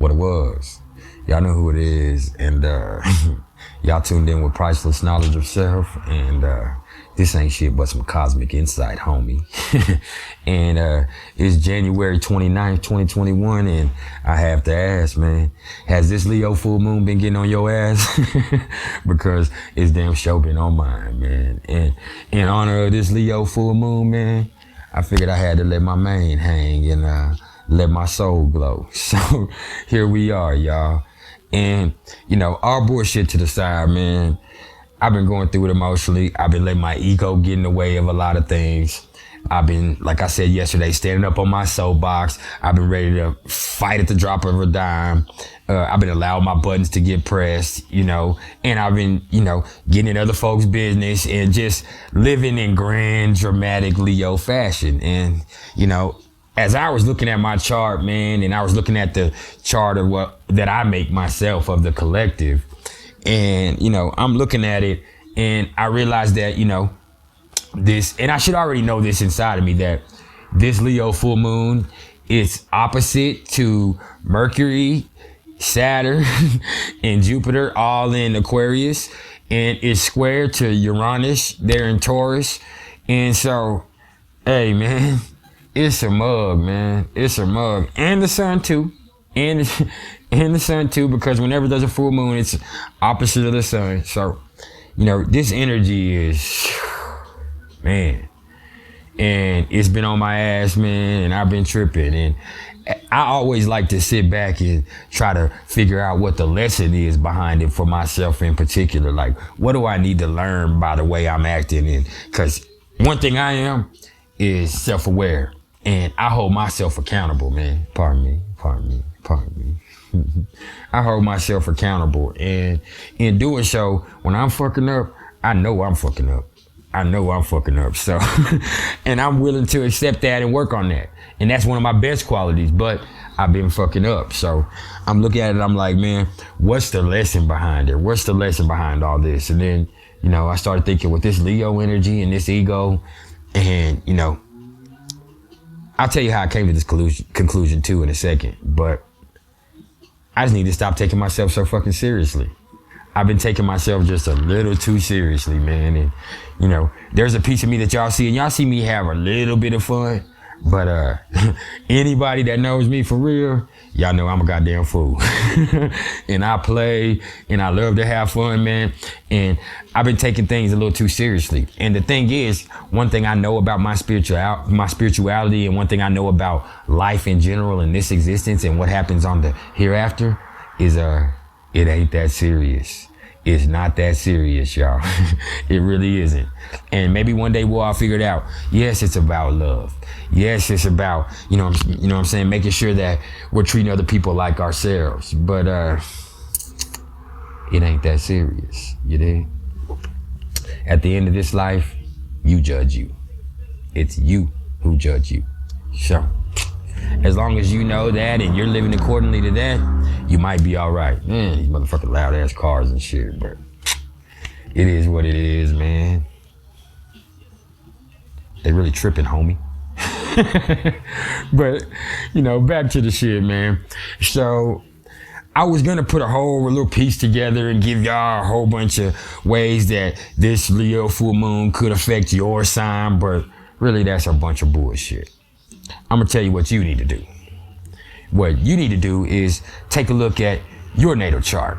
what it was. Y'all know who it is, and y'all tuned in with Priceless Knowledge of Self, and this ain't shit but some cosmic insight, homie. And it's January 29th, 2021, and I have to ask, man, has this Leo full moon been getting on your ass? Because it's damn sure been on mine, man. And in honor of this Leo full moon, man, I figured I had to let my mane hang and let my soul glow. So here we are, y'all. And, you know, all bullshit to the side, man. I've been going through it emotionally. I've been letting my ego get in the way of a lot of things. I've been, like I said yesterday, standing up on my soapbox. I've been ready to fight at the drop of a dime. I've been allowing my buttons to get pressed, you know, and I've been, you know, getting in other folks' business and just living in grand, dramatic Leo fashion. And, you know, as I was looking at my chart, man, and I was looking at the chart of what that I make myself of the collective, and, you know, I'm looking at it and I realized that, you know, this, and I should already know this inside of me, that this Leo full moon is opposite to Mercury, Saturn, and Jupiter, all in Aquarius, and it's square to Uranus, they're in Taurus. And so, hey, man, it's a mug, man. It's a mug. And the sun, too. And the sun, too, because whenever there's a full moon, it's opposite of the sun. So, you know, this energy is, man. And it's been on my ass, man, and I've been tripping. And I always like to sit back and try to figure out what the lesson is behind it for myself in particular. Like, what do I need to learn by the way I'm acting? And because one thing I am is self-aware. And I hold myself accountable, man. Pardon me. I hold myself accountable. And in doing so, when I'm fucking up, I know I'm fucking up. So, and I'm willing to accept that and work on that. And that's one of my best qualities, but I've been fucking up. So I'm looking at it, I'm like, man, what's the lesson behind it? What's the lesson behind all this? And then, you know, I started thinking with this Leo energy and this ego, and, you know, I'll tell you how I came to this conclusion too in a second, but I just need to stop taking myself so fucking seriously. I've been taking myself just a little too seriously, man. And, you know, there's a piece of me that y'all see, and y'all see me have a little bit of fun, but anybody that knows me for real, y'all know I'm a goddamn fool. And I play, and I love to have fun, man. And I've been taking things a little too seriously. And the thing is, one thing I know about my spirituality, and one thing I know about life in general and this existence and what happens on the hereafter is it ain't that serious. It's not that serious, y'all. It really isn't. And maybe one day we'll all figure it out. Yes, it's about love. Yes, it's about, you know what I'm saying, making sure that we're treating other people like ourselves. But it ain't that serious. You dig? At the end of this life, you judge you. It's you who judge you. So, as long as you know that and you're living accordingly to that, you might be all right. Man, these motherfucking loud ass cars and shit, but it is what it is, man. They really tripping, homie. But, you know, back to the shit, man. So I was gonna put a whole little piece together and give y'all a whole bunch of ways that this Leo full moon could affect your sign, but really that's a bunch of bullshit. I'm gonna tell you what you need to do. What you need to do is take a look at your natal chart,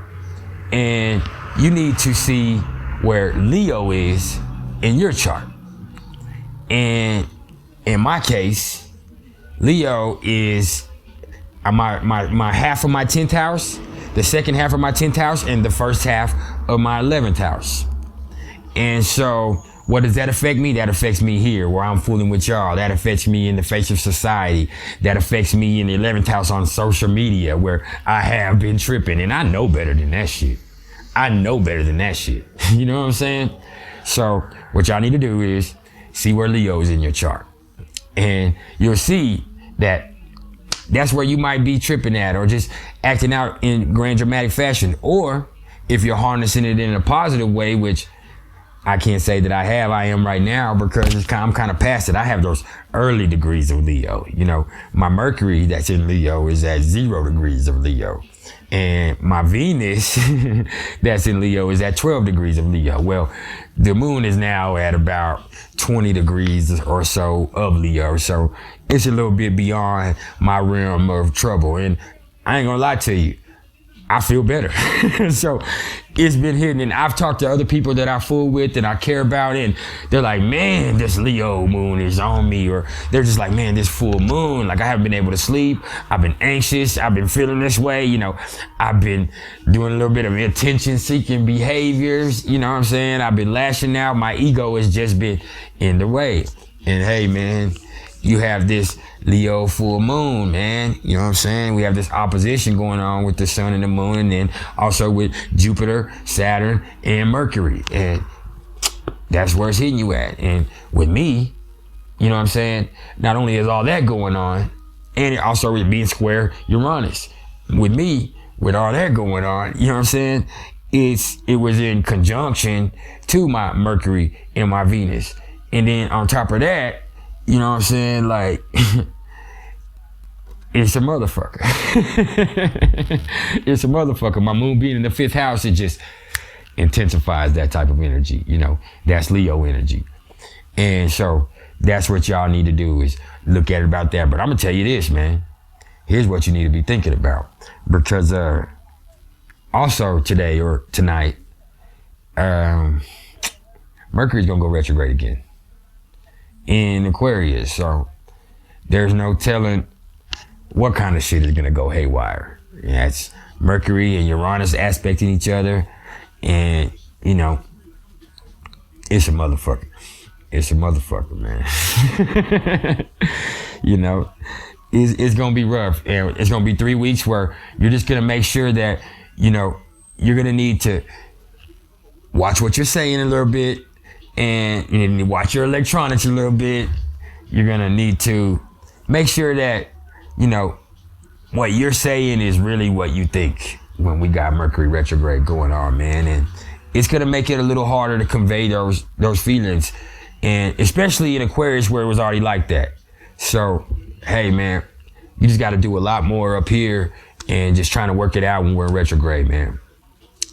and you need to see where Leo is in your chart. And in my case, Leo is my half of my 10th house, the second half of my 10th house, and the first half of my 11th house. And so what does that affect me? That affects me here where I'm fooling with y'all. That affects me in the face of society. That affects me in the 11th house on social media where I have been tripping. And I know better than that shit. You know what I'm saying? So what y'all need to do is see where Leo's in your chart. And you'll see that that's where you might be tripping at or just acting out in grand dramatic fashion. Or if you're harnessing it in a positive way, which I can't say that I am right now because I'm kind of past it. I have those early degrees of Leo. You know, my Mercury that's in Leo is at 0 degrees of Leo. And my Venus that's in Leo is at 12 degrees of Leo. Well, the moon is now at about 20 degrees or so of Leo. So it's a little bit beyond my realm of trouble. And I ain't gonna lie to you, I feel better. So it's been hitting, and I've talked to other people that I fool with and I care about, and they're like, man, this Leo moon is on me. Or they're just like, man, this full moon, like I haven't been able to sleep. I've been anxious. I've been feeling this way. You know, I've been doing a little bit of attention seeking behaviors. You know what I'm saying? I've been lashing out. My ego has just been in the way. And hey, man, you have this Leo full moon, man. You know what I'm saying? We have this opposition going on with the sun and the moon, and then also with Jupiter, Saturn, and Mercury. And that's where it's hitting you at. And with me, you know what I'm saying? Not only is all that going on, and also with being square Uranus. With me, with all that going on, you know what I'm saying? It was in conjunction to my Mercury and my Venus. And then on top of that, you know what I'm saying? Like, it's a motherfucker. It's a motherfucker. My moon being in the 5th house, it just intensifies that type of energy. You know, that's Leo energy. And so that's what y'all need to do is look at it about that. But I'm going to tell you this, man. Here's what you need to be thinking about. Because also today or tonight, Mercury's going to go retrograde again in Aquarius. So there's no telling what kind of shit is gonna go haywire. Yeah, it's Mercury and Uranus aspecting each other, and you know, it's a motherfucker. It's a motherfucker, man. You know, it's gonna be rough, and it's gonna be 3 weeks where you're just gonna make sure that, you know, you're gonna need to watch what you're saying a little bit, and you need to watch your electronics a little bit. You're gonna need to make sure that, you know, what you're saying is really what you think when we got Mercury retrograde going on, man. And it's gonna make it a little harder to convey those feelings, and especially in Aquarius where it was already like that. So, hey, man, you just gotta do a lot more up here and just trying to work it out when we're in retrograde, man.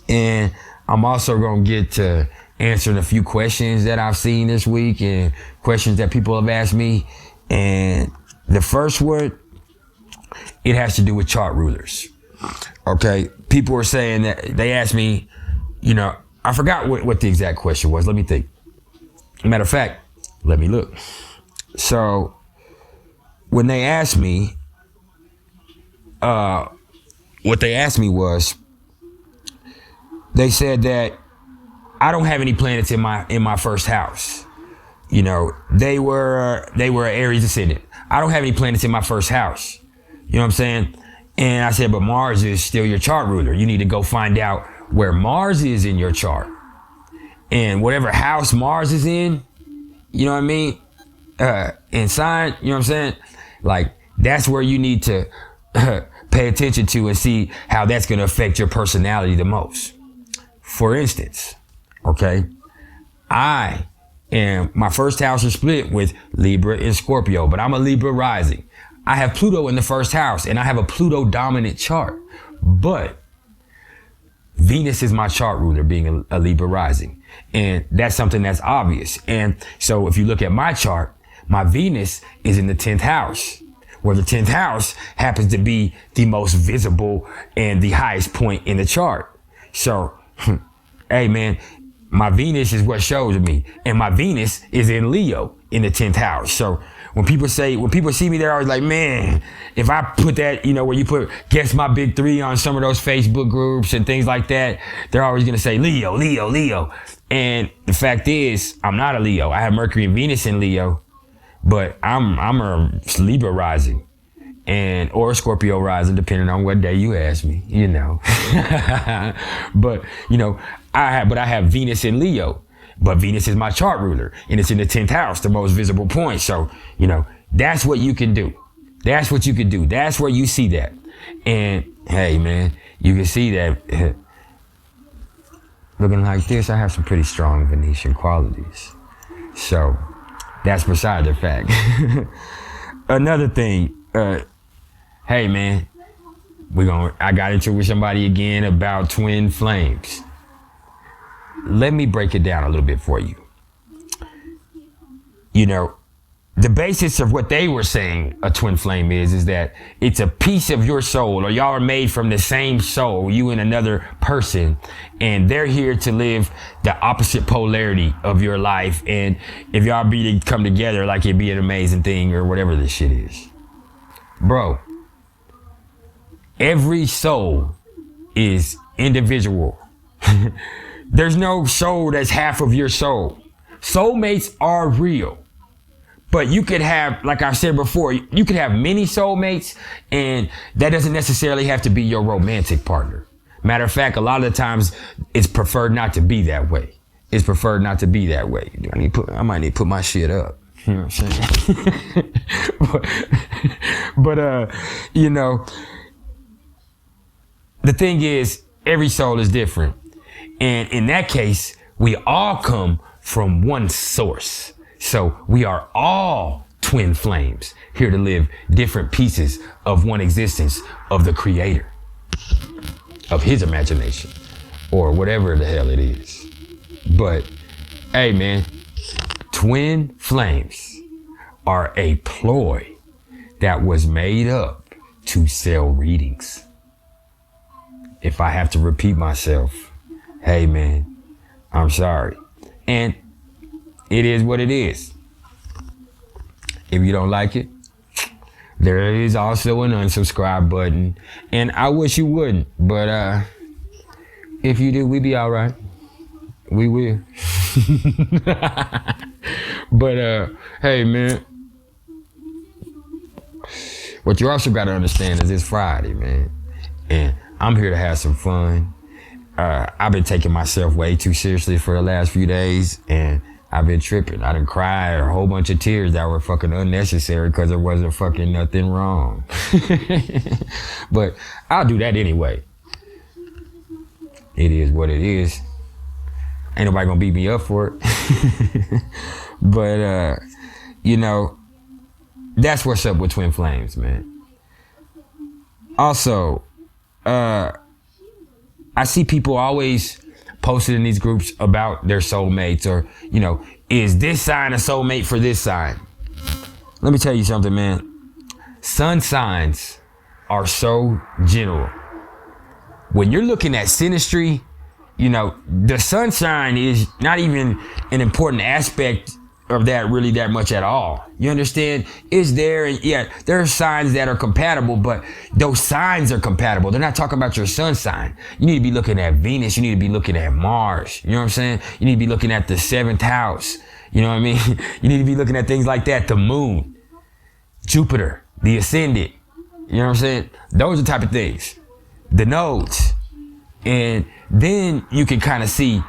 And I'm also gonna get to answering a few questions that I've seen this week and questions that people have asked me. And the first one, it has to do with chart rulers. Okay, people were saying that they asked me, you know, I forgot what the exact question was. Let me think. Matter of fact, let me look. So when they asked me, what they asked me was, they said that I don't have any planets in my first house. You know, they were an Aries ascendant. I don't have any planets in my first house. You know what I'm saying? And I said, but Mars is still your chart ruler. You need to go find out where Mars is in your chart. And whatever house Mars is in, you know what I mean? And sign, you know what I'm saying? Like, that's where you need to pay attention to and see how that's going to affect your personality the most. For instance, okay, my first house is split with Libra and Scorpio, but I'm a Libra rising. I have Pluto in the first house, and I have a Pluto dominant chart, but Venus is my chart ruler, being a Libra rising. And that's something that's obvious. And so if you look at my chart, my Venus is in the 10th house, where the 10th house happens to be the most visible and the highest point in the chart. So, hey, man, my Venus is what shows me. And my Venus is in Leo in the 10th house. So when people see me, they're always like, man, if I put that, you know, where you put guess my big 3 on some of those Facebook groups and things like that, they're always going to say Leo, Leo, Leo. And the fact is, I'm not a Leo. I have Mercury and Venus in Leo, but I'm a Libra rising or a Scorpio rising, depending on what day you ask me, you know. But, you know, I have Venus in Leo. But Venus is my chart ruler, and it's in the 10th house, the most visible point. So, you know, that's what you can do. That's what you can do. That's where you see that. And hey, man, you can see that looking like this, I have some pretty strong Venetian qualities. So that's beside the fact. Another thing, hey man, I got into it with somebody again about twin flames. Let me break it down a little bit for you. You know, the basis of what they were saying a twin flame is that it's a piece of your soul, or y'all are made from the same soul, you and another person, and they're here to live the opposite polarity of your life. And if y'all be to come together, like it'd be an amazing thing, or whatever this shit is. Bro, every soul is individual. There's no soul that's half of your soul. Soulmates are real. But you could have, like I said before, you could have many soulmates, and that doesn't necessarily have to be your romantic partner. Matter of fact, a lot of the times it's preferred not to be that way. It's preferred not to be that way. I might need to put my shit up. You know what I'm saying? but you know, the thing is, every soul is different. And in that case, we all come from one source. So we are all twin flames, here to live different pieces of one existence of the creator, of his imagination, or whatever the hell it is. But hey man, twin flames are a ploy that was made up to sell readings. If I have to repeat myself, hey man, I'm sorry. And it is what it is. If you don't like it, there is also an unsubscribe button. And I wish you wouldn't, but if you do, we be all right. We will. But hey man, what you also got to understand is it's Friday, man. And I'm here to have some fun. I've been taking myself way too seriously for the last few days, and I've been tripping. I done cried a whole bunch of tears that were fucking unnecessary because there wasn't fucking nothing wrong. But I'll do that anyway. It is what it is. Ain't nobody gonna beat me up for it. But, you know, that's what's up with twin flames, man. Also, I see people always posted in these groups about their soulmates, or, you know, is this sign a soulmate for this sign? Let me tell you something, man. Sun signs are so general. When you're looking at synastry, you know, the sun sign is not even an important aspect of that really that much at all. You understand? It's there, and yeah, there are signs that are compatible, but those signs are compatible. They're not talking about your sun sign. You need to be looking at Venus. You need to be looking at Mars. You know what I'm saying? You need to be looking at the 7th house. You know what I mean? You need to be looking at things like that. The moon, Jupiter, the ascendant. You know what I'm saying? Those are the type of things. The nodes. And then you can kind of see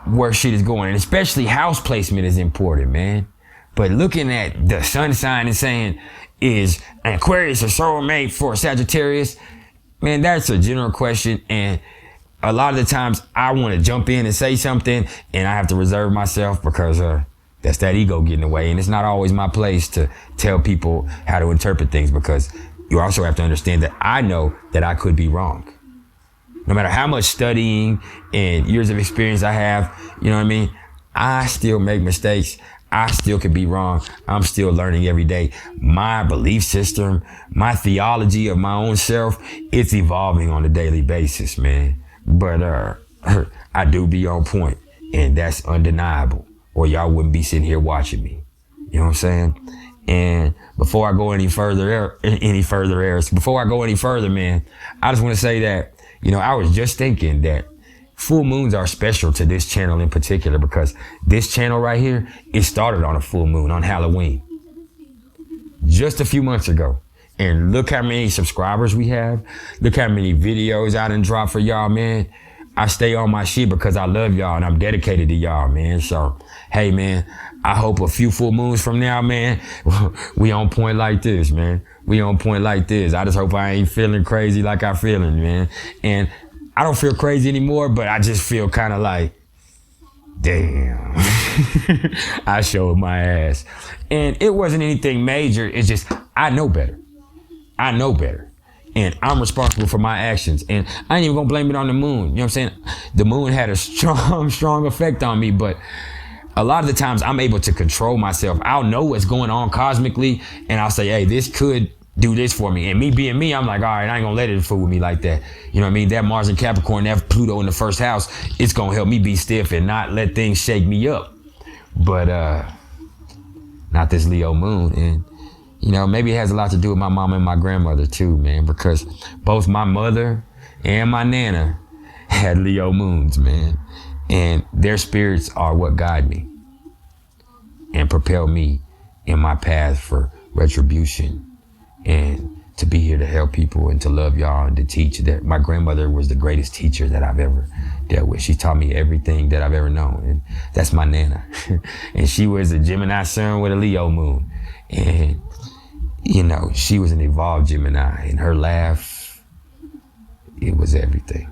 where shit is going, and especially house placement is important, man. But looking at the sun sign and saying, is an Aquarius a soulmate for a Sagittarius? Man, that's a general question, and a lot of the times I want to jump in and say something, and I have to reserve myself because that's that ego getting away, and it's not always my place to tell people how to interpret things, because you also have to understand that I know that I could be wrong. No matter how much studying and years of experience I have, you know what I mean? I still make mistakes. I still could be wrong. I'm still learning every day. My belief system, my theology of my own self, it's evolving on a daily basis, man. But I do be on point, and that's undeniable, or y'all wouldn't be sitting here watching me. You know what I'm saying? And before I go any further, man, I just want to say that, you know, I was just thinking that full moons are special to this channel in particular, because this channel right here, it started on a full moon on Halloween just a few months ago. And look how many subscribers we have. Look how many videos I done dropped for y'all, man. I stay on my shit because I love y'all and I'm dedicated to y'all, man. So, hey, man, I hope a few full moons from now, man, we on point like this, man. We on point like this. I just hope I ain't feeling crazy like I'm feeling, man. And I don't feel crazy anymore, but I just feel kind of like, damn, I showed my ass. And it wasn't anything major. It's just, I know better. I know better. And I'm responsible for my actions. And I ain't even gonna blame it on the moon. You know what I'm saying? The moon had a strong effect on me, but a lot of the times I'm able to control myself. I'll know what's going on cosmically, and I'll say, hey, this could do this for me. And me being me, I'm like, all right, I ain't gonna let it fool with me like that. You know what I mean? That Mars and Capricorn, that Pluto in the first house, it's gonna help me be stiff and not let things shake me up. But not this Leo moon. And you know, maybe it has a lot to do with my mom and my grandmother too, man, because both my mother and my nana had Leo moons, man. And their spirits are what guide me and propel me in my path for retribution and to be here to help people and to love y'all and to teach. That my grandmother was the greatest teacher that I've ever dealt with. She taught me everything that I've ever known, and that's my nana. And she was a Gemini sun with a Leo moon. And, you know, she was an evolved Gemini, and her laugh, it was everything.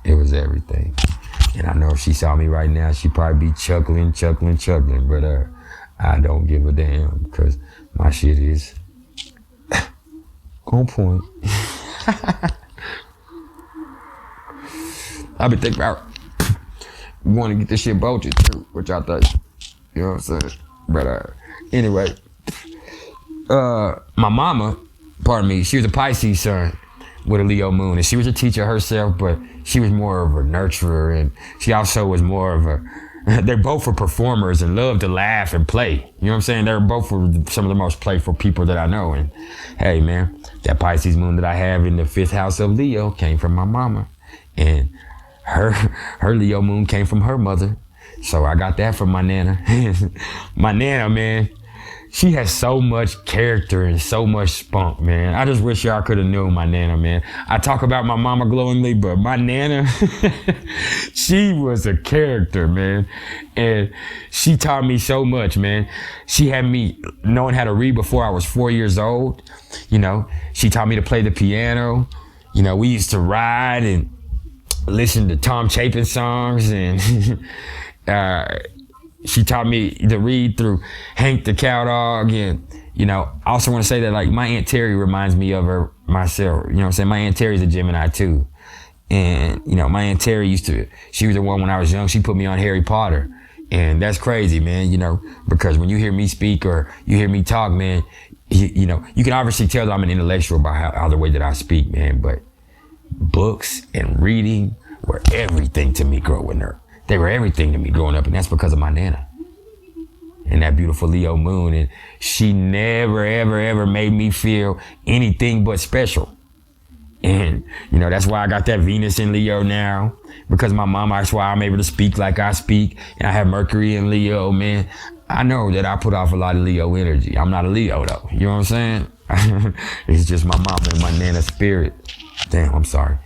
It was everything. And I know if she saw me right now, she'd probably be chuckling, but I don't give a damn, because my shit is on point. I've been thinking about wanting to get this shit bolted too, which I thought, you know what I'm saying? But anyway, my mama, pardon me, she was a Pisces sun with a Leo moon, and she was a teacher herself, but she was more of a nurturer, and she also was more of a, they both were performers and loved to laugh and play. You know what I'm saying? They're both were some of the most playful people that I know. And hey, man, that Pisces moon that I have in the 5th house of Leo came from my mama, and her Leo moon came from her mother. So I got that from my nana. My nana, man, she has so much character and so much spunk, man. I just wish y'all could have known my nana, man. I talk about my mama glowingly, but my nana, she was a character, man. And she taught me so much, man. She had me knowing how to read before I was 4 years old. You know, she taught me to play the piano. You know, we used to ride and listen to Tom Chapin songs, and she taught me to read through Hank the Cowdog. And, you know, I also want to say that, like, my Aunt Terry reminds me of her myself. You know what I'm saying? My Aunt Terry's a Gemini too. And, you know, my Aunt Terry she was the one when I was young, she put me on Harry Potter. And that's crazy, man, you know, because when you hear me speak or you hear me talk, man, you know, you can obviously tell that I'm an intellectual by how the way that I speak, man. But books and reading were everything to me growing up. They were everything to me growing up, and that's because of my nana and that beautiful Leo moon. And she never, ever made me feel anything but special. And, you know, that's why I got that Venus in Leo now, because my mama, that's why I'm able to speak like I speak. And I have Mercury in Leo, man. I know that I put off a lot of Leo energy. I'm not a Leo, though. You know what I'm saying? It's just my mama and my nana spirit. Damn, I'm sorry.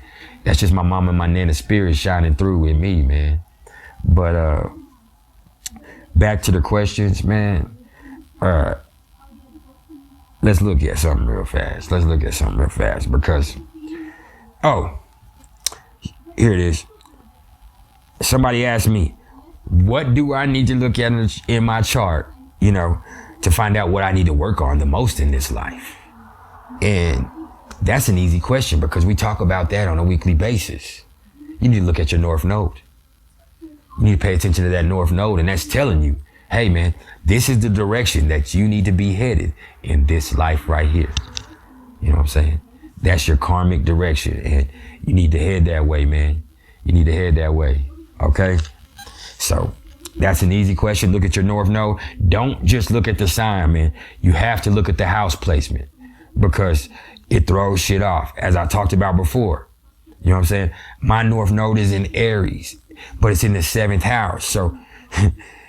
That's just my mama and my nana spirit shining through with me, man. But back to the questions, man. Let's look at something real fast. Because, oh, here it is. Somebody asked me, what do I need to look at in my chart, you know, to find out what I need to work on the most in this life? And that's an easy question, because we talk about that on a weekly basis. You need to look at your North Node. You need to pay attention to that North Node, and that's telling you, hey, man, this is the direction that you need to be headed in this life right here. You know what I'm saying? That's your karmic direction, and you need to head that way, man. You need to head that way, okay? So that's an easy question. Look at your North Node. Don't just look at the sign, man. You have to look at the house placement, because it throws shit off, as I talked about before. You know what I'm saying? My North Node is in Aries, but it's in the 7th house. So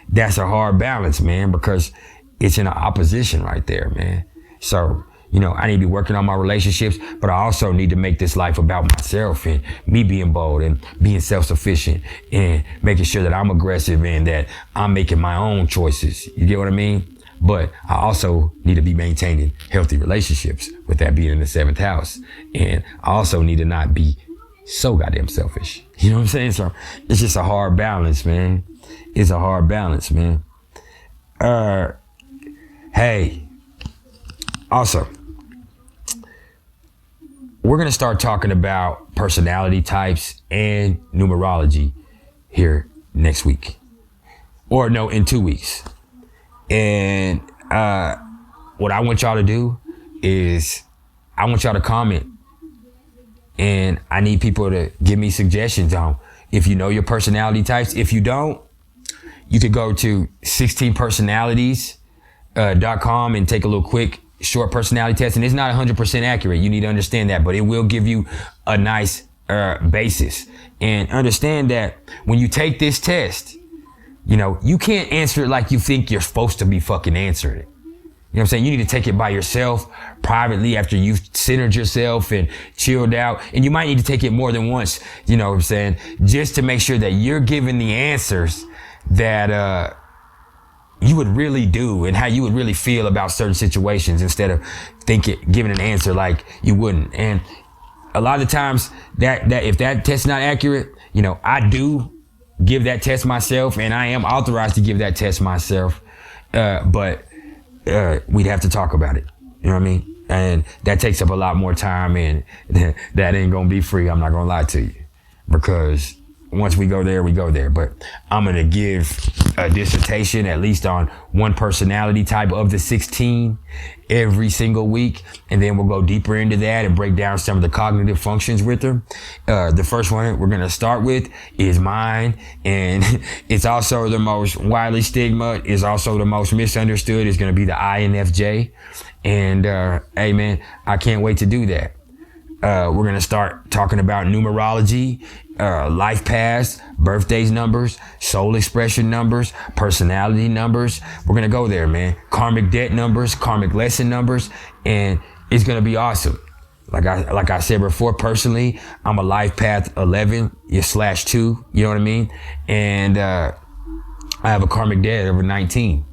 that's a hard balance, man, because it's in an opposition right there, man. So, you know, I need to be working on my relationships, but I also need to make this life about myself and me being bold and being self-sufficient and making sure that I'm aggressive and that I'm making my own choices. You get what I mean? But I also need to be maintaining healthy relationships, with that being in the 7th house. And I also need to not be So goddamn selfish. You know what I'm saying? So it's just a hard balance, man. It's a hard balance, man. Hey, also, we're going to start talking about personality types and numerology here next week. Or no, in 2 weeks. And what I want y'all to do is I want y'all to comment. And I need people to give me suggestions on if you know your personality types. If you don't, you could go to 16personalities.com and take a little quick short personality test. And it's not 100% accurate. You need to understand that, but it will give you a nice basis. And understand that when you take this test, you know, you can't answer it like you think you're supposed to be fucking answering it. You know what I'm saying? You need to take it by yourself, privately, after you've centered yourself and chilled out. And you might need to take it more than once, you know what I'm saying? Just to make sure that you're giving the answers that you would really do and how you would really feel about certain situations instead of giving an answer like you wouldn't. And a lot of times that if that test's not accurate, you know, I do give that test myself and I am authorized to give that test myself. But we'd have to talk about it. You know what I mean? And that takes up a lot more time, and that ain't gonna be free. I'm not gonna lie to you, because once we go there, we go there. But I'm gonna give a dissertation at least on one personality type of the 16 every single week. And then we'll go deeper into that and break down some of the cognitive functions with them. The first one we're gonna start with is mine. And it's also the most widely stigma, is also the most misunderstood. It's gonna be the INFJ. And hey man, I can't wait to do that. We're gonna start talking about numerology, life paths, birthdays numbers, soul expression numbers, personality numbers. We're gonna go there, man. Karmic debt numbers, karmic lesson numbers, and it's gonna be awesome. Like I said before, personally, I'm a life path 11/2. You know what I mean? And I have a karmic debt over 19.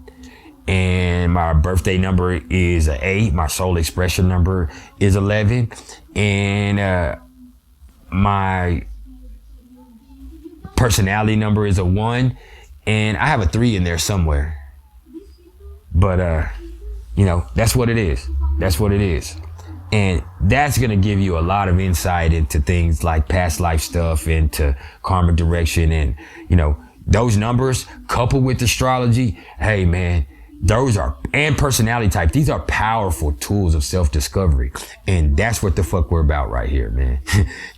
And my birthday number is 8. My soul expression number is 11. And my personality number is a 1. And I have a 3 in there somewhere. But, you know, that's what it is. That's what it is. And that's going to give you a lot of insight into things like past life stuff, into karmic direction. And, you know, those numbers coupled with astrology, hey, man, those are, and personality type, these are powerful tools of self-discovery. And that's what the fuck we're about right here, man.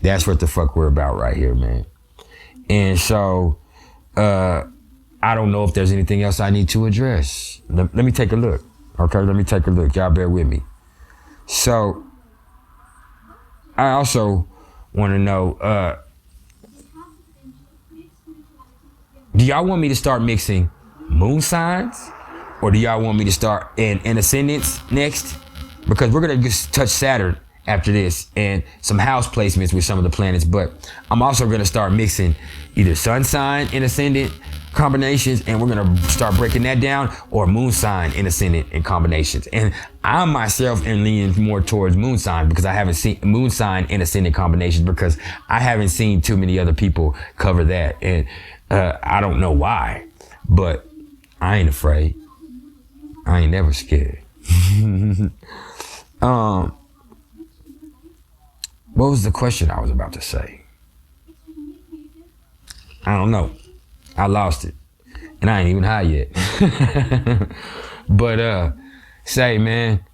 That's what the fuck we're about right here, man. And so, I don't know if there's anything else I need to address. Let me take a look. Okay, let me take a look. Y'all bear with me. So, I also want to know, do y'all want me to start mixing moon signs? Or do y'all want me to start in ascendants next? Because we're going to just touch Saturn after this and some house placements with some of the planets. But I'm also going to start mixing either sun sign and ascendant combinations, and we're going to start breaking that down, or moon sign and ascendant and combinations. And I myself am leaning more towards moon sign, because I haven't seen moon sign and ascendant combinations, because I haven't seen too many other people cover that. And I don't know why, but I ain't afraid. I ain't never scared. What was the question I was about to say? I don't know. I lost it. And I ain't even high yet. But say, man,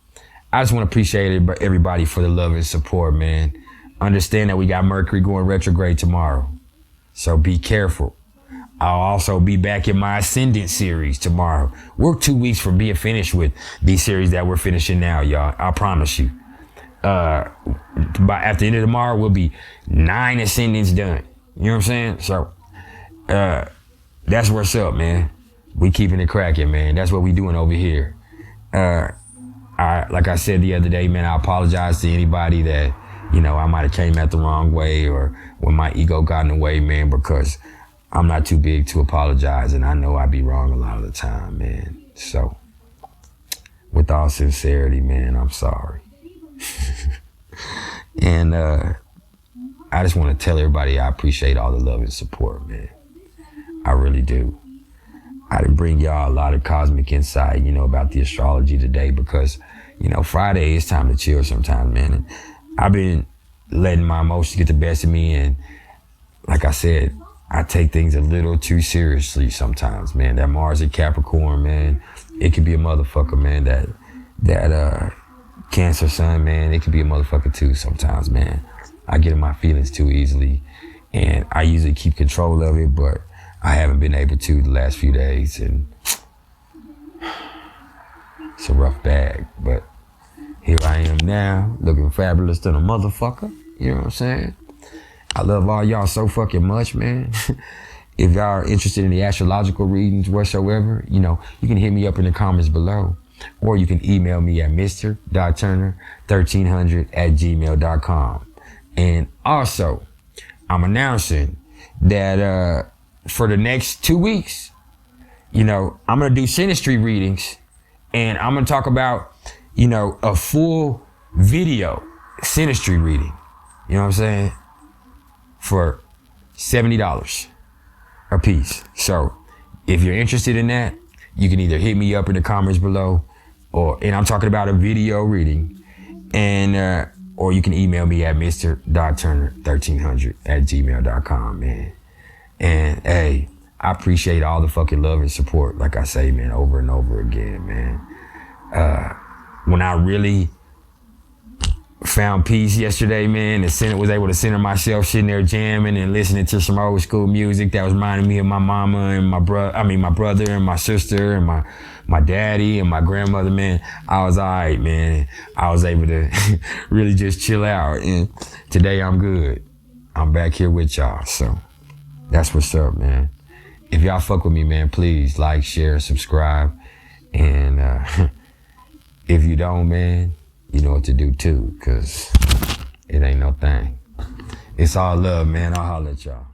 I just want to appreciate everybody for the love and support, man. Understand that we got Mercury going retrograde tomorrow. So be careful. I'll also be back in my Ascendant series tomorrow. We're 2 weeks from being finished with these series that we're finishing now, y'all. I promise you. By after the end of tomorrow, we'll be 9 Ascendants done. You know what I'm saying? So, that's what's up, man. We keeping it cracking, man. That's what we doing over here. Like I said the other day, man, I apologize to anybody that, you know, I might have came at the wrong way, or when my ego got in the way, man, because I'm not too big to apologize, and I know I be wrong a lot of the time, man. So, with all sincerity, man, I'm sorry. And I just want to tell everybody I appreciate all the love and support, man. I really do. I didn't bring y'all a lot of cosmic insight, about the astrology today because, Friday is time to chill sometimes, man. And I've been letting my emotions get the best of me, and like I said, I take things a little too seriously sometimes, man. That Mars in Capricorn, man, it could be a motherfucker, man. That Cancer sun, man, it could be a motherfucker too sometimes, man. I get in my feelings too easily, and I usually keep control of it, but I haven't been able to the last few days, and it's a rough bag, but here I am now, looking fabulous to the motherfucker, you know what I'm saying? I love all y'all so fucking much, man. If y'all are interested in the astrological readings whatsoever, you can hit me up in the comments below, or you can email me at mr.turner1300@gmail.com. And also, I'm announcing that for the next 2 weeks, I'm going to do synastry readings, and I'm going to talk about, a full video synastry reading, you know what I'm saying, for $70 a piece. So if you're interested in that, you can either hit me up in the comments below, and I'm talking about a video reading, and or you can email me at mr.turner1300@gmail.com, man. And hey, I appreciate all the fucking love and support, like I say, man, over and over again, man. When I really found peace yesterday, man, and was able to center myself sitting there jamming and listening to some old school music that was reminding me of my mama and my brother and my sister and my daddy and my grandmother, man. I was all right, man. I was able to really just chill out, and today I'm good. I'm back here with y'all, so that's what's up, man. If y'all fuck with me, man, please like, share, subscribe, and if you don't, man, you know what to do too, cause it ain't no thing. It's all love, man. I'll holler at y'all.